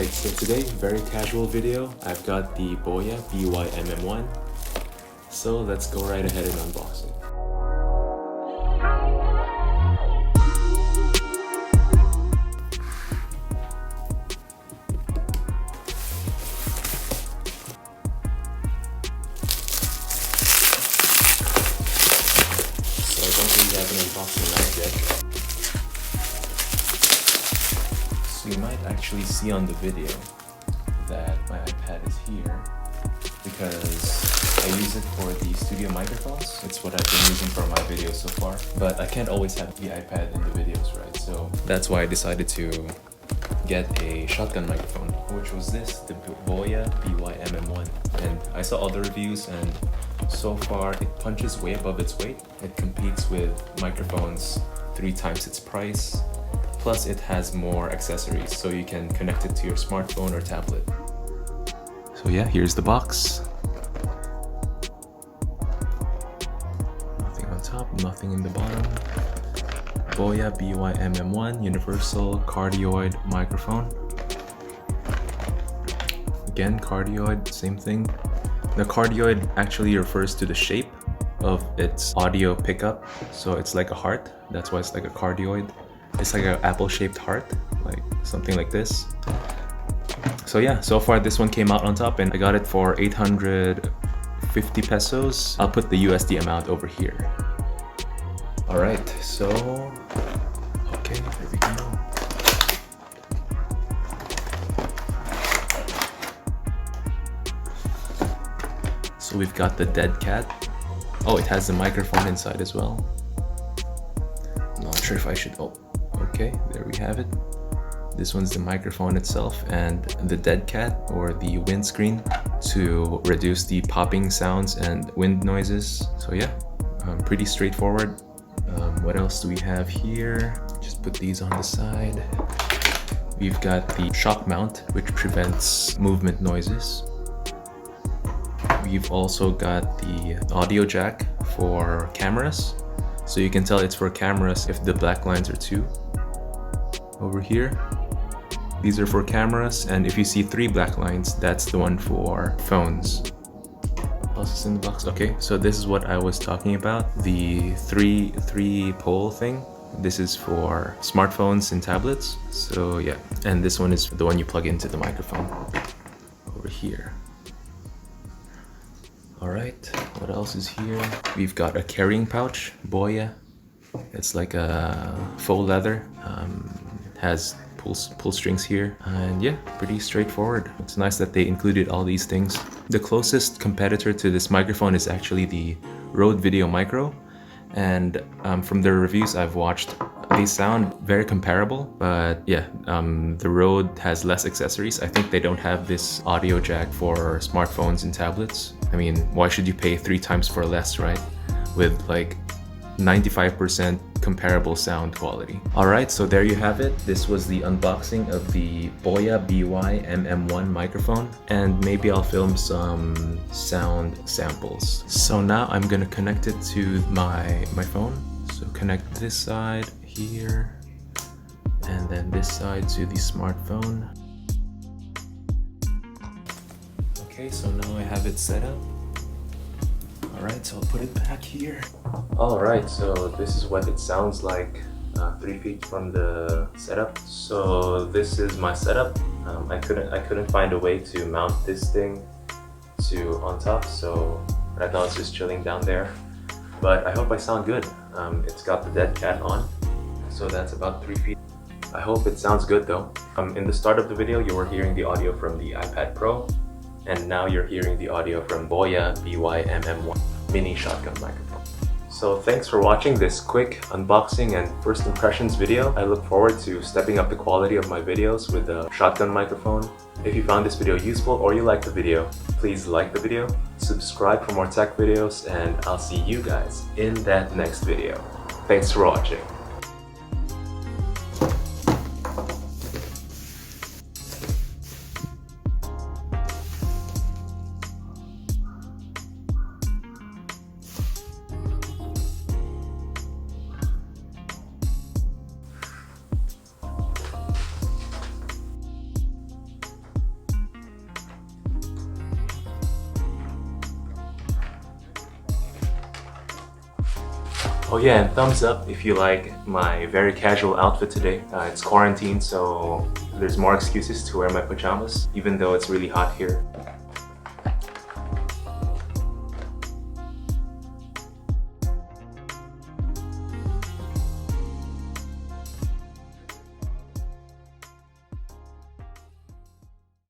Alright, so today, very casual video. I've got the Boya BY-MM1. So let's go right ahead and unbox it. So I don't really have an unboxing knife yet. So you might actually see on the video that my iPad is here because I use it for the studio microphones. It's what I've been using for my videos so far. But I can't always have the iPad in the videos, right? So that's why I decided to get a shotgun microphone, which was this, the Boya BY-MM1. And I saw other reviews and so far it punches way above its weight. It competes with microphones 3 times its price. Plus it has more accessories, so you can connect it to your smartphone or tablet. So yeah, here's the box. Nothing on top, nothing in the bottom. Boya BY-MM1 Universal Cardioid Microphone. Again, cardioid, same thing. The cardioid actually refers to the shape of its audio pickup. So it's like a heart, that's why it's like a cardioid. It's like an apple-shaped heart, like something like this. So yeah, so far this one came out on top and I got it for 850 pesos. I'll put the USD amount over here. Alright, so okay, here we go. So we've got the dead cat. Oh, it has the microphone inside as well. I'm not sure if I should, oh, okay, there we have it. This one's the microphone itself and the dead cat or the windscreen to reduce the popping sounds and wind noises. So yeah, pretty straightforward. What else do we have here? Just put these on the side. We've got the shock mount, which prevents movement noises. We've also got the audio jack for cameras. So you can tell it's for cameras if the black lines are 2. Over here, these are for cameras, and if you see 3 black lines, that's the one for phones. What else is in the box? Okay, so this is what I was talking about, the three pole thing. This is for smartphones and tablets. So yeah, and this one is the one you plug into the microphone over here. All right, what else is here? We've got a carrying pouch, Boya. It's like a faux leather. It has pull strings here, and yeah, pretty straightforward. It's nice that they included all these things. The closest competitor to this microphone is actually the Rode Video Micro, and from the reviews I've watched, they sound very comparable, but yeah, the Rode has less accessories. I think they don't have this audio jack for smartphones and tablets. I mean, why should you pay 3 times for less, right? With like 95% comparable sound quality. Alright, so there you have it. This was the unboxing of the Boya BY-MM1 microphone, and maybe I'll film some sound samples. So now I'm gonna connect it to my phone. So connect this side here, and then this side to the smartphone. Okay, so now I have it set up. Alright, so I'll put it back here. Alright, so this is what it sounds like 3 feet from the setup. So this is my setup. I couldn't find a way to mount this thing on top, so right now it's just chilling down there. But I hope I sound good. It's got the dead cat on, so that's about 3 feet. I hope it sounds good though. In the start of the video, you were hearing the audio from the iPad Pro, and now you're hearing the audio from Boya BY-MM1 mini shotgun microphone. So thanks for watching this quick unboxing and first impressions video. I look forward to stepping up the quality of my videos with the shotgun microphone. If you found this video useful or you liked the video, please like the video, subscribe for more tech videos, and I'll see you guys in that next video. Thanks for watching. Oh yeah, and thumbs up if you like my very casual outfit today. It's quarantine, so there's more excuses to wear my pajamas, even though it's really hot here.